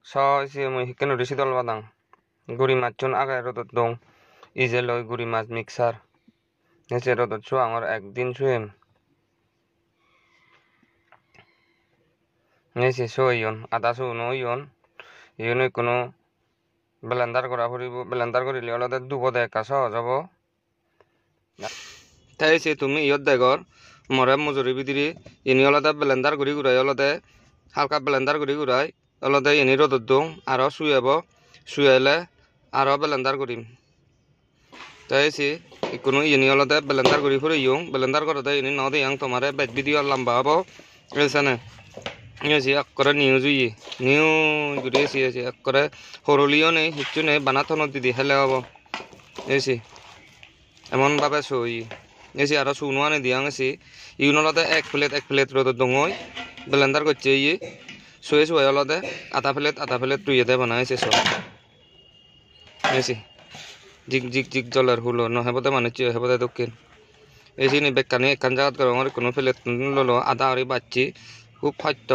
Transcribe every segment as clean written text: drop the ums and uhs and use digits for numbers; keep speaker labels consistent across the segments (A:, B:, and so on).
A: সি মই শিকেন শীতল বাদাং গুড়ি মাছন আগে রোদত দং ইজে লই গুড়ি মাছ মিক্সার এসে রোদত শুয়া আমার একদিন শুয়েম এসে শুইন আদা শুনো ইয়ন কোনো ব্লেন্ডার করা ফুরিব ব্লেন্ডার করিলে অলতে দুবদে একা সহজ হব তাই সে তুমি ইয়ত দেগর মরে মজুরি ভিতরে ইনি অলতে ব্লেন্ডার করি ঘুরাই অলতে হালকা ব্লেন্ডার করি ঘুরাই অলতে ইনি রোদত দং আরো শুয়াব শুয়াইলে আরো ব্লেন্ডার করিম তাই সে কোনো ইনি অলতে ব্লেন্ডার করি ফুরে ইয়ং ব্লেন্ডার করতে ইনি নদে আং তোমারে বেদ ভিডিও লম্বা হব এসানে এসে করে নিউ জুই নিউ ঘুরে এসে করে হরলিও নেই হিচ্ছু নেই বানাথন দিদি হেলে হব এসে এমনভাবে সই এসে আরো শুনো আনে দিয়া গেছি ইউন অলতে এক প্লেট রোদ দঙই ব্লেন্ডার করছে ইয়ে শুয়ে শুয়ে অলতে আধা প্লেট তুইতে বানাইছে সব এসে জিক জলের হুলো নহবতে মানে চিও হেবতে দক্ষিণ এসে নি বেকানি এখান জায়গা করে আমার কোনো প্লেট ললো আধা আড়ি বাচ্চি খুব ফাট্য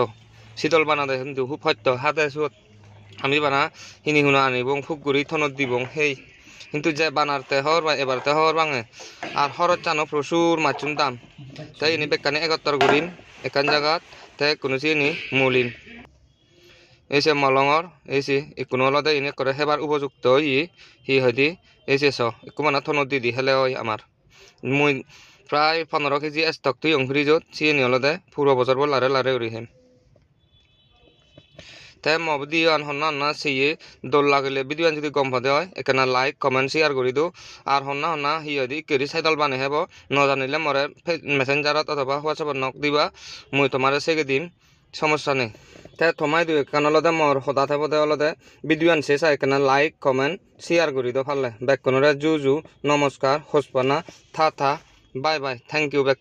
A: শীতল বানাতে কিন্তু খুব ফাট্য হাতে সুত আমি বানা হিনি হুনা আনিব খুব গুড়ি থনত দিব সেই কিন্তু যে বানারতে হর বা এবারতে হর বাঙে আর হরত জানো প্রচুর মাছুন দাম তাই ইনি বেকানি 71 গুড়িন এখান জায়গাত তাই কোনো চিনি মলিন এসে মলঙর এসে কোনো অলতে ইনি করে হেবার উপযুক্ত হি হয়দি এসে স একটু মানে থনত দি হেলে হয় আমার মই প্রায় 15 কেজি স্টক তুই ফ্রিজত চিনি অলতে পুরো বছর বল লারে উড়িহেম তাই মবদি হন্না সিয়ে দোল লাগিলে ভিডিও যদি গম পাতে হয় এখানে লাইক কমেন্ট শেয়ার করে দিও আর হন্না হি যদি কেরি সাইডল বানাই হেব নজানিলে মরে মেসেঞ্জারত অথবা হোয়াটসঅ্যাপত নক দিবা মই তোমারে সেগে দিম সমস্যা নেই তাই থমাই দিও এখানে অলতে মর সদা থাকতে অলতে ভিডিও শেষ এখানে লাইক কমেন্ট শেয়ার করে দিও ফালে ব্যাক কোনরে জু নমস্কার হোসপানা থা বাই থ্যাংক ইউ ব্যাক